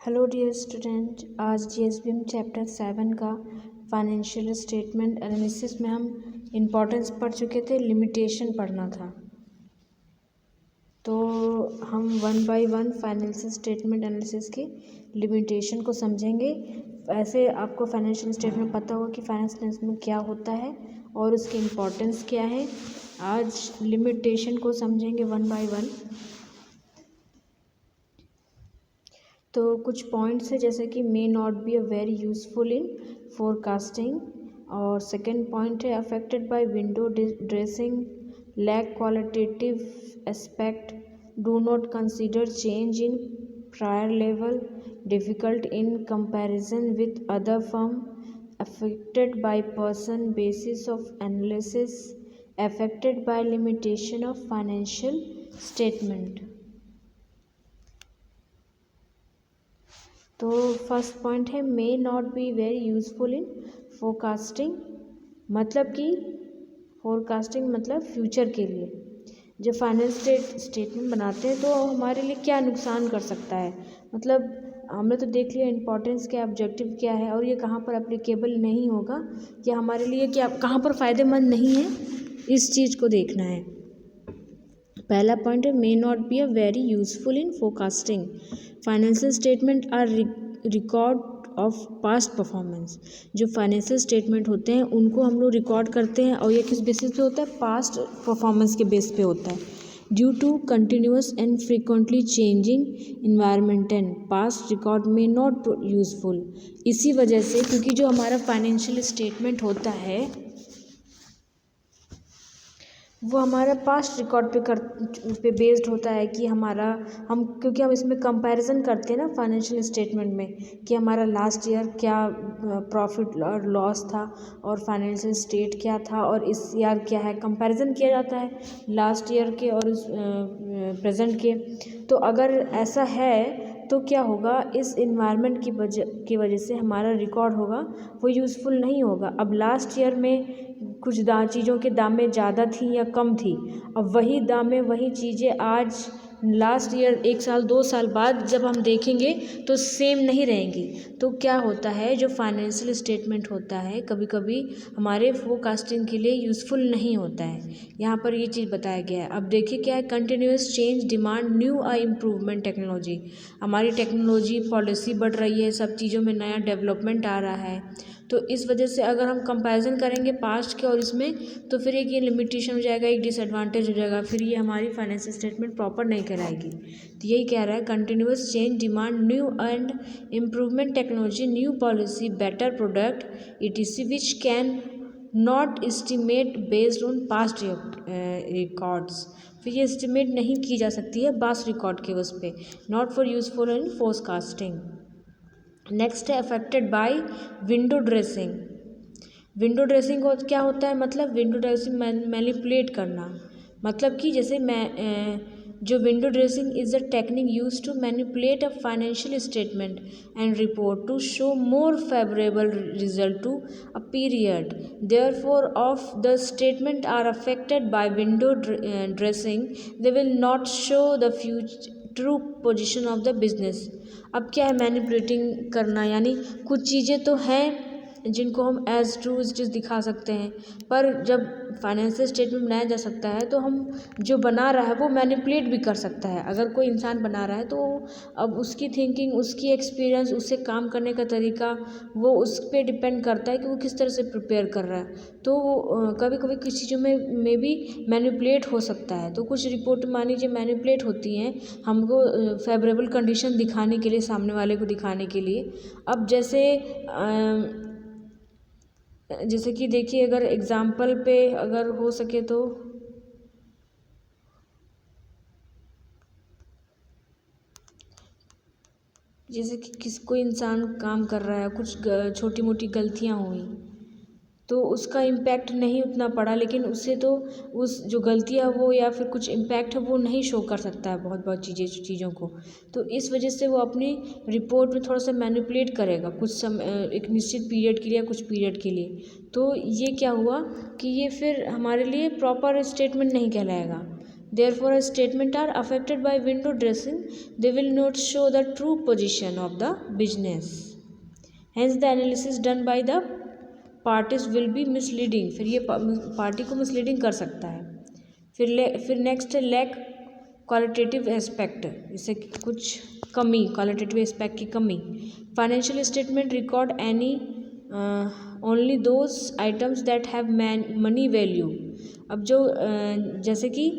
Hello dear student, आज जीएसबीएम chapter 7 का financial statement analysis में हम इम्पोर्टेंस पढ़ चुके थे। लिमिटेशन पढ़ना था, तो हम one by one financial statement analysis की लिमिटेशन को समझेंगे। ऐसे आपको फाइनेंशियल स्टेटमेंट पता होगा कि फाइनेंशियल स्टेटमेंट क्या होता है और उसकी इम्पोर्टेंस क्या है। आज लिमिटेशन को समझेंगे वन बाय वन। तो कुछ पॉइंट्स है जैसे कि may not be a very useful in forecasting, और सेकंड पॉइंट है affected by window dressing, lack qualitative aspect, do not consider change in prior level, difficult in comparison with other firm, affected by person basis of analysis, affected by limitation of financial statement. तो first point है may not be very useful in forecasting, मतलब कि forecasting मतलब future के लिए जब financial statement बनाते हैं तो हमारे लिए क्या नुकसान कर सकता है। मतलब हमने तो देख लिया इम्पोर्टेंस क्या, ऑब्जेक्टिव क्या है और ये कहाँ पर एप्लीकेबल नहीं होगा, या हमारे लिए क्या कहाँ पर फ़ायदेमंद नहीं है, इस चीज़ को देखना है। पहला पॉइंट है may not be a very useful in forecasting. Financial statement are record of past performance. जो फाइनेंशियल स्टेटमेंट होते हैं उनको हम लोग रिकॉर्ड करते हैं और ये किस बेसिस पे होता है, पास्ट परफॉर्मेंस के बेस पे होता है। Due to continuous and frequently changing environment and past record में नॉट यूजफुल। इसी वजह से क्योंकि जो हमारा फाइनेंशियल स्टेटमेंट होता है वो हमारा पास्ट रिकॉर्ड पे बेस्ड होता है कि क्योंकि हम इसमें कंपैरिजन करते हैं ना फाइनेंशियल स्टेटमेंट में कि हमारा लास्ट ईयर क्या प्रॉफिट और लॉस था और फाइनेंशियल स्टेट क्या था और इस ईयर क्या है, कंपैरिजन किया जाता है लास्ट ईयर के और प्रेजेंट के। तो अगर ऐसा है तो क्या होगा, इस इन्वायरमेंट की वजह से हमारा रिकॉर्ड होगा वो यूज़फुल नहीं होगा। अब लास्ट ईयर में कुछ चीज़ों के दाम में ज़्यादा थी या कम थी, अब वही दाम में वही चीज़ें आज लास्ट ईयर 1 साल 2 साल बाद जब हम देखेंगे तो सेम नहीं रहेंगी। तो क्या होता है, जो फाइनेंशियल स्टेटमेंट होता है कभी कभी हमारे फोरकास्टिंग के लिए यूज़फुल नहीं होता है। यहाँ पर ये चीज़ बताया गया है। अब देखिए क्या है, continuous change demand new improvement technology. हमारी टेक्नोलॉजी पॉलिसी बढ़ रही है, सब चीज़ों में नया डेवलपमेंट आ रहा है, तो इस वजह से अगर हम कंपैरिजन करेंगे पास्ट के और इसमें तो फिर एक ये लिमिटेशन हो जाएगा, एक डिसएडवांटेज हो जाएगा, फिर ये हमारी फाइनेंशियल स्टेटमेंट प्रॉपर नहीं कराएगी। तो यही कह रहा है, continuous change demand new and improvement technology, new policy, better product ETC which can not estimate based on past records. फिर ये एस्टिमेट नहीं की जा सकती है पास्ट रिकॉर्ड के उस पर, not for useful in forecasting. Next है affected by window dressing. Window dressing क्या होता है, मतलब विंडो ड्रेसिंग मैनिपुलेट करना, मतलब कि जैसे जो window dressing is a technique use to manipulate a financial statement and report to show more favourable result to a period therefore of the statement are affected by window dressing, they will not show the true position of the business. अब क्या है manipulating करना, यानी कुछ चीज़ें तो हैं जिनको हम एज ट्रू चीज़ दिखा सकते हैं, पर जब फाइनेंशियल स्टेटमेंट बनाया जा सकता है तो हम जो बना रहा है वो मैनिपुलेट भी कर सकता है। अगर कोई इंसान बना रहा है तो अब उसकी थिंकिंग, उसकी एक्सपीरियंस, उससे काम करने का तरीका वो उस पर डिपेंड करता है कि वो किस तरह से प्रिपेयर कर रहा है। तो कभी कभी किसी चीज़ों में भी मैनिपुलेट हो सकता है। तो कुछ रिपोर्ट मान लीजिए मैनिपुलेट होती हैं हमको फेवरेबल कंडीशन दिखाने के लिए, सामने वाले को दिखाने के लिए। अब जैसे कि देखिए, अगर एग्जाम्पल पे अगर हो सके तो जैसे कि कोई इंसान काम कर रहा है, कुछ छोटी मोटी गलतियां हुई तो उसका इम्पैक्ट नहीं उतना पड़ा, लेकिन उससे तो उस जो गलतियाँ वो या फिर कुछ इम्पैक्ट है वो नहीं शो कर सकता है बहुत चीज़ों को। तो इस वजह से वो अपनी रिपोर्ट में थोड़ा सा मैनिपुलेट करेगा कुछ समय, एक निश्चित पीरियड के लिए या कुछ पीरियड के लिए। तो ये क्या हुआ कि ये फिर हमारे लिए प्रॉपर स्टेटमेंट नहीं कहलाएगा। Therefore, a statement are affected by window dressing, they will not show the true position of the business. Hence, the analysis done by the parties will be misleading. फिर ये पार्टी को misleading कर सकता है. फिर next है lack qualitative aspect, जैसे कुछ कमी, क्वालिटेटिव एस्पेक्ट की कमी. Financial statement record any only those items that have money value. अब जो जैसे कि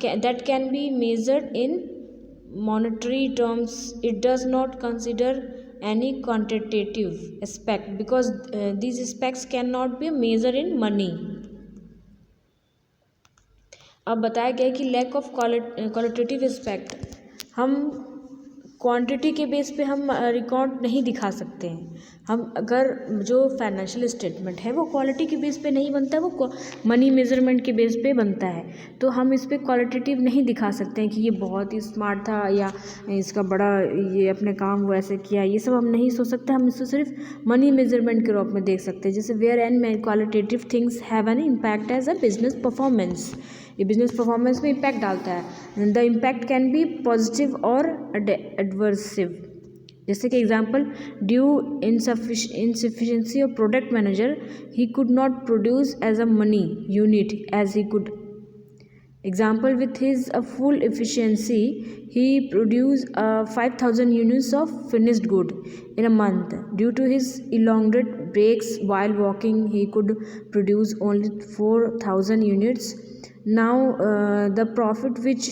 that can be measured in monetary terms, it does not consider any quantitative aspect because these aspects cannot be measured in money. अब बताया गया है कि lack of qualitative aspect, हम क्वांटिटी के बेस पे हम रिकॉर्ड नहीं दिखा सकते हैं. हम अगर जो फाइनेंशियल स्टेटमेंट है वो क्वालिटी के बेस पे नहीं बनता है, वो मनी मेजरमेंट के बेस पे बनता है, तो हम इस पे क्वालिटेटिव नहीं दिखा सकते हैं कि ये बहुत ही स्मार्ट था या इसका बड़ा ये अपने काम वो ऐसे किया. ये सब हम नहीं सोच सकते. हम इसको सिर्फ मनी मेजरमेंट के रूप में देख सकते हैं. जैसे where and qualitative things have an impact as a business performance. ये बिजनेस परफॉर्मेंस में इम्पैक्ट डालता है. The impact can be positive और एडवर्सिव. जैसे कि example, due insufficiency of product manager, he could not produce as a money unit as he could. Example, with his full efficiency, he produced 5,000 units of finished good in a month. Due to his elongated breaks while walking, he could produce only 4,000 units. Now, the profit which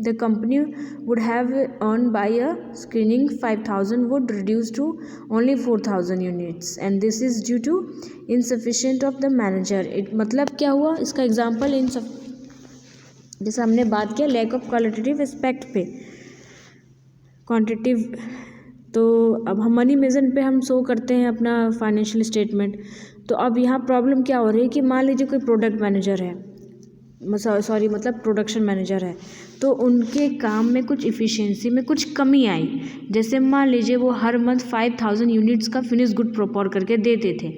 the company would have earned by a screening 5,000 would reduce to only 4,000 units, and this is due to insufficient of the manager. मतलब क्या हुआ इसका example जैसे हमने बात किया lack of qualitative aspect पे, quantitative. तो अब हम मनी मेजर पे हम शो करते हैं अपना फाइनेंशियल स्टेटमेंट. तो अब यहाँ प्रॉब्लम क्या हो रही है कि मान लीजिए कोई प्रोडक्ट मैनेजर है, मतलब प्रोडक्शन मैनेजर है, तो उनके काम में कुछ इफ़िशियंसी में कुछ कमी आई. जैसे मान लीजिए वो हर मंथ 5,000 यूनिट्स का फिनिश गुड प्रोपोर करके देते थे,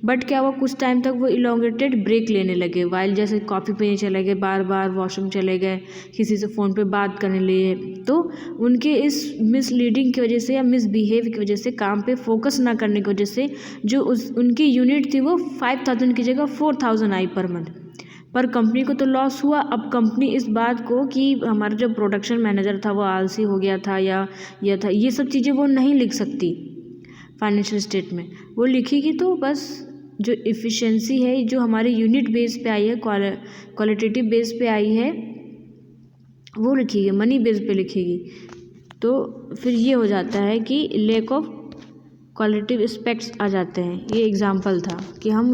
बट क्या हुआ कुछ टाइम तक वो इलोंगेटेड ब्रेक लेने लगे. वाइल जैसे कॉफ़ी पीने चले गए, बार बार वॉशरूम चले गए, किसी से फ़ोन पे बात करने लगे, तो उनके इस मिसलीडिंग की वजह से या मिसबिहेव की वजह से, काम पे फोकस ना करने की वजह से, जो उनकी यूनिट थी वो 5,000 की जगह 4,000 आई पर मंथ. पर कंपनी को तो लॉस हुआ. अब कंपनी इस बात को कि हमारा जो प्रोडक्शन मैनेजर था वो आलसी हो गया था या यह था, ये सब चीज़ें वो नहीं लिख सकती फाइनेंशियल स्टेटमेंट. वो लिखेगी तो बस जो इफ़िशेंसी है, जो हमारे यूनिट बेस पे आई है, क्वालिटेटिव बेस पे आई है, वो लिखेगी, मनी बेस पे लिखेगी. तो फिर ये हो जाता है कि लैक ऑफ क्वालिटेटिव एस्पेक्ट्स आ जाते हैं. ये एग्जांपल था कि हम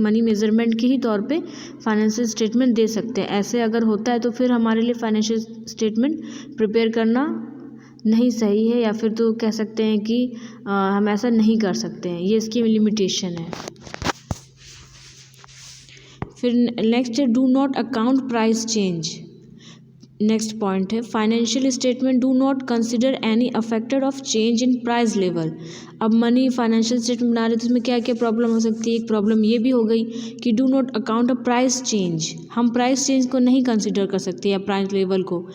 मनी मेजरमेंट के ही तौर पे फाइनेंशियल स्टेटमेंट दे सकते हैं. ऐसे अगर होता है तो फिर हमारे लिए फाइनेंशियल स्टेटमेंट प्रिपेयर करना नहीं सही है, या फिर तो कह सकते हैं कि हम ऐसा नहीं कर सकते हैं. ये इसकी लिमिटेशन है. फिर नेक्स्ट है do not account price change. Next point है financial statement do not consider any affected of change in price level. अब मनी फाइनेंशियल स्टेटमेंट बना रहे तो इसमें क्या क्या प्रॉब्लम हो सकती है. एक प्रॉब्लम ये भी हो गई कि do not account a price change. हम प्राइस चेंज को नहीं कंसिडर कर सकते या प्राइस लेवल को.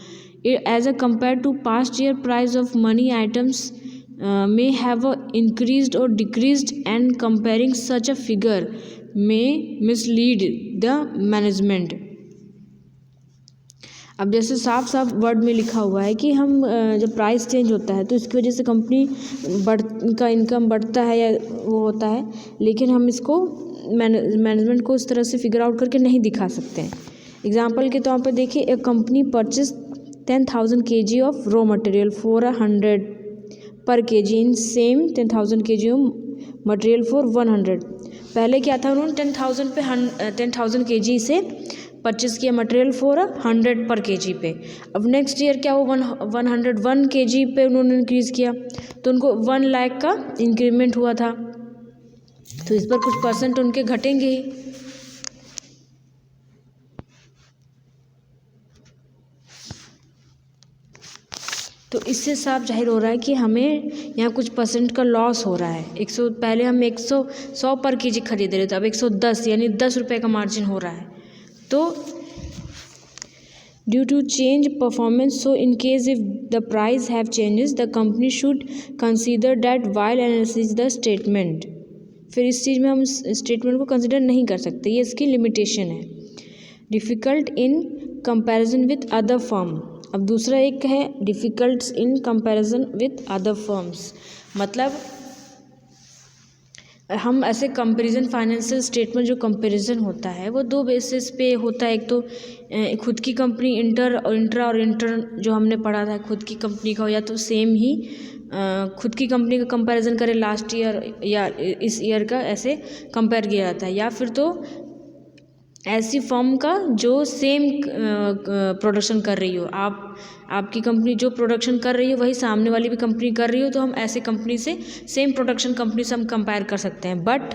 As a compare to past year price of money items may have increased or decreased, and comparing such a figure may mislead the management. अब जैसे साफ साफ वर्ड में लिखा हुआ है कि हम जब प्राइस चेंज होता है तो इसकी वजह से कंपनी का इनकम बढ़ता है या वो होता है, लेकिन हम इसको मैनेजमेंट को उस तरह से फिगर आउट करके नहीं दिखा सकते हैं. एग्जाम्पल के तौर पर देखिए, एक company purchase 10,000 kg of raw material for 100 पर kg in same 10,000 kg material for 100. पहले क्या था, उन्होंने 10,000 kg से परचेज़ किया मटेरियल फॉर 100 पर kg पे. अब नेक्स्ट ईयर क्या वो 101 kg पे उन्होंने इंक्रीज़ किया, तो उनको 1 लाख का इंक्रीमेंट हुआ था, तो इस पर कुछ परसेंट उनके घटेंगे ही. तो इससे साफ जाहिर हो रहा है कि हमें यहाँ कुछ परसेंट का लॉस हो रहा है. पहले हम 100 पर kg खरीद रहे थे, अब 110 यानी 10 रुपये का मार्जिन हो रहा है. तो due to change performance. So in case if the price have changes, the company should consider that while analyzing the statement. फिर इस चीज़ में हम स्टेटमेंट को कंसिडर नहीं कर सकते, ये इसकी लिमिटेशन है. Difficult in comparison with other firm. अब दूसरा एक है difficult in comparison with other firms. मतलब हम ऐसे कंपैरिजन फाइनेंशियल स्टेटमेंट जो कंपैरिजन होता है वो दो बेसिस पे होता है. एक तो खुद की कंपनी इंट्रा और इंटर जो हमने पढ़ा था, खुद की कंपनी का हो या तो सेम ही खुद की कंपनी का कंपैरिजन करें लास्ट ईयर या इस ईयर का, ऐसे कंपेयर किया जाता है. या फिर तो ऐसी फर्म का जो सेम प्रोडक्शन कर रही हो, आपकी कंपनी जो प्रोडक्शन कर रही हो वही सामने वाली भी कंपनी कर रही हो, तो हम ऐसे कंपनी से सेम प्रोडक्शन कंपनी से हम कंपेयर कर सकते हैं. But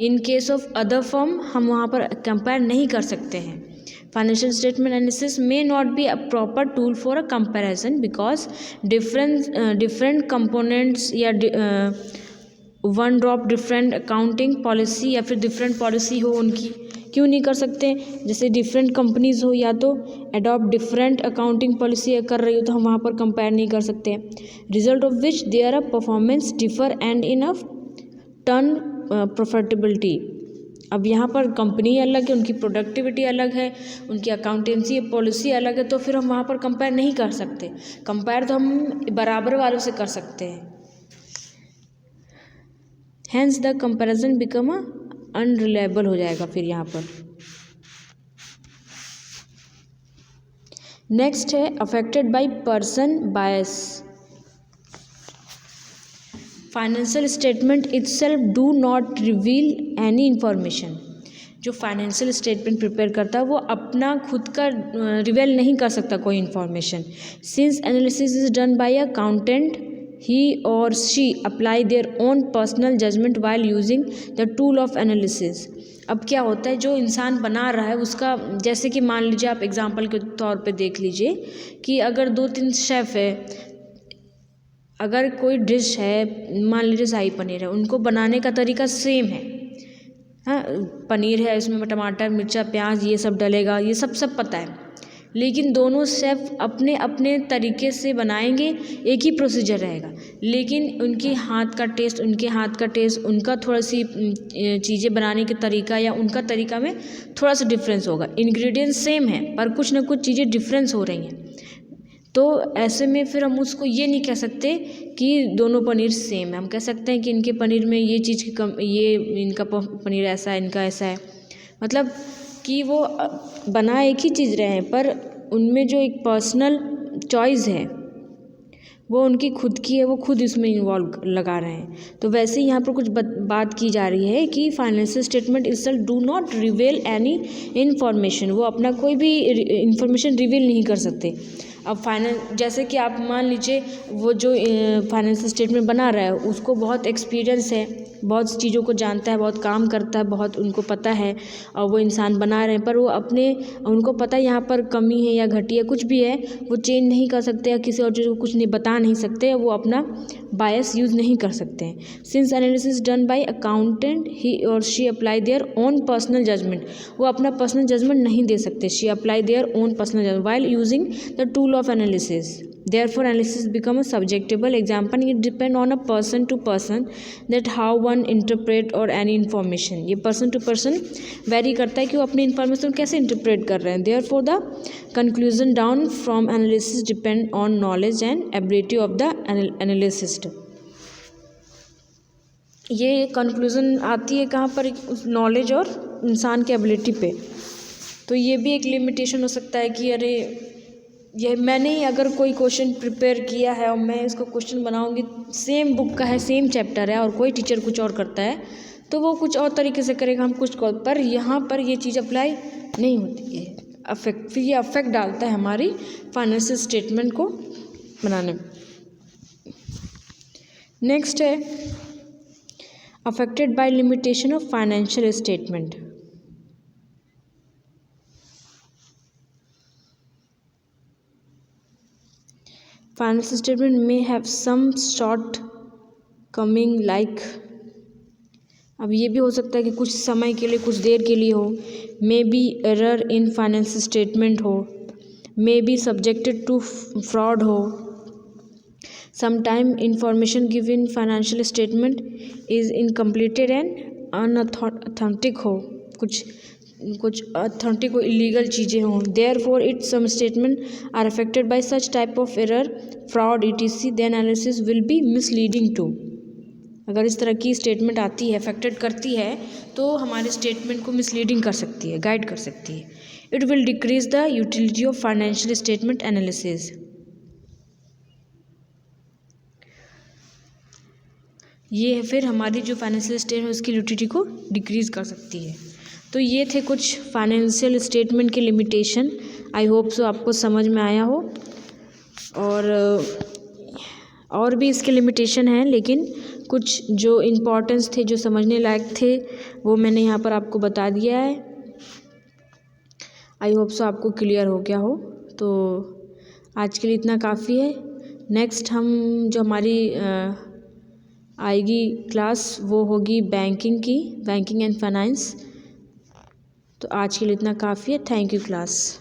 in case of other firm हम वहाँ पर कंपेयर नहीं कर सकते हैं. Financial statement analysis may not be a proper tool for a comparison because different components या one drop different accounting policy या फिर डिफरेंट पॉलिसी हो उनकी. क्यों नहीं कर सकते? जैसे डिफरेंट कंपनीज हो या तो अडॉप्ट डिफरेंट अकाउंटिंग पॉलिसी कर रही हो तो हम वहाँ पर कंपेयर नहीं कर सकते. Result of which there are performance differ and in a turn profitability. अब यहाँ पर कंपनी अलग है, उनकी प्रोडक्टिविटी अलग है, उनकी अकाउंटेंसी पॉलिसी अलग है, तो फिर हम वहाँ पर कंपेयर नहीं कर सकते. कंपेयर तो हम बराबर वालों से कर सकते हैं. Hence the comparison become a unreliable हो जाएगा फिर यहाँ पर. नेक्स्ट है affected by person bias. Financial statement itself do not reveal any information. जो फाइनेंशियल स्टेटमेंट प्रिपेयर करता है वो अपना खुद का रिवील नहीं कर सकता कोई information. Since analysis is done by accountant, he or she apply their own personal judgment while using the tool of analysis. अब क्या होता है, जो इंसान बना रहा है उसका, जैसे कि मान लीजिए आप एग्जांपल के तौर पे देख लीजिए कि अगर 2-3 शेफ़ है, अगर कोई डिश है, मान लीजिए शाही पनीर है, उनको बनाने का तरीका सेम है. हाँ, पनीर है, उसमें टमाटर मिर्चा प्याज ये सब डलेगा, ये सब पता है, लेकिन दोनों शेफ़ अपने अपने तरीके से बनाएंगे, एक ही प्रोसीजर रहेगा, लेकिन उनके हाथ का टेस्ट उनका थोड़ा सी चीज़ें बनाने के तरीका या उनका तरीका में थोड़ा सा डिफरेंस होगा. इंग्रेडिएंट्स सेम है पर कुछ ना कुछ चीज़ें डिफरेंस हो रही हैं. तो ऐसे में फिर हम उसको ये नहीं कह सकते कि दोनों पनीर सेम है. हम कह सकते हैं कि इनके पनीर में ये चीज़ की कम, ये इनका पनीर ऐसा है, इनका ऐसा है. मतलब कि वो बना एक ही चीज़ रहे हैं पर उनमें जो एक पर्सनल चॉइस है वो उनकी खुद की है, वो खुद इसमें इन्वॉल्व लगा रहे हैं. तो वैसे ही यहाँ पर कुछ बात की जा रही है कि financial statement itself do not reveal any information. वो अपना कोई भी इन्फॉर्मेशन रिवील नहीं कर सकते. अब जैसे कि आप मान लीजिए वो जो फाइनेंशियल स्टेटमेंट बना रहा है उसको बहुत एक्सपीरियंस है, बहुत चीज़ों को जानता है, बहुत काम करता है, बहुत उनको पता है, और वो इंसान बना रहे हैं पर वो उनको पता है यहाँ पर कमी है या घटी है, कुछ भी है, वो चेंज नहीं कर सकते या किसी और चीज़ को कुछ नहीं बता नहीं सकते, वो अपना बायस यूज़ नहीं कर सकते हैं. Since analysis done by accountant, he और she apply their own personal judgement. वो अपना पर्सनल जजमेंट नहीं दे सकते. She apply their own personal judgement while using the tool of analysis. Therefore analysis become a subjective example. It depend on a person to person that how one interpret or any information. ये person to person vary करता है कि वो अपनी information कैसे interpret कर रहे हैं. Therefore the conclusion down from analysis depend on knowledge and ability of the analyst. ये conclusion आती है कहाँ पर, उस knowledge और इंसान के ability पे. तो ये भी एक limitation हो सकता है कि अरे ये मैंने अगर कोई क्वेश्चन प्रिपेयर किया है और मैं इसको क्वेश्चन बनाऊंगी, सेम बुक का है, सेम चैप्टर है, और कोई टीचर कुछ और करता है तो वो कुछ और तरीके से करेगा, हम कुछ पर यहाँ पर ये चीज़ अप्लाई नहीं होती है. फिर ये अफेक्ट डालता है हमारी फाइनेंशियल स्टेटमेंट को बनाने में. नेक्स्ट है affected by limitation of financial statement. Financial statement may have some shortcoming like, अब ये भी हो सकता है कि कुछ समय के लिए, कुछ देर के लिए हो, may be error in financial statement हो, may be subjected to fraud हो। Sometime information given in financial statement is incompleted and unauthentic हो, कुछ authentic हो, illegal चीज़ें हों। Therefore, some statement are affected by such type of error, fraud, etc. The analysis will be misleading too। अगर इस तरह की स्टेटमेंट आती है, अफेक्टेड करती है, तो हमारे स्टेटमेंट को मिसलीडिंग कर सकती है, गाइड कर सकती है। It will decrease the utility of financial statement analysis. ये फिर हमारी जो फाइनेंशियल स्टेटमेंट उसकी यूटिलिटी को डिक्रीज़ कर सकती है। तो ये थे कुछ फाइनेंशियल स्टेटमेंट के लिमिटेशन। आई होप सो आपको समझ में आया हो। और भी इसके लिमिटेशन हैं, लेकिन कुछ जो इम्पोर्टेंस थे, जो समझने लायक थे, वो मैंने यहाँ पर आपको बता दिया है। आई होप सो आपको क्लियर हो गया हो। तो आज के लिए इतना काफ़ी है। नेक्स्ट हम जो हमारी आएगी क्लास, वो होगी बैंकिंग की, बैंकिंग एंड फाइनेंस। तो आज के लिए इतना काफ़ी है। Thank you class.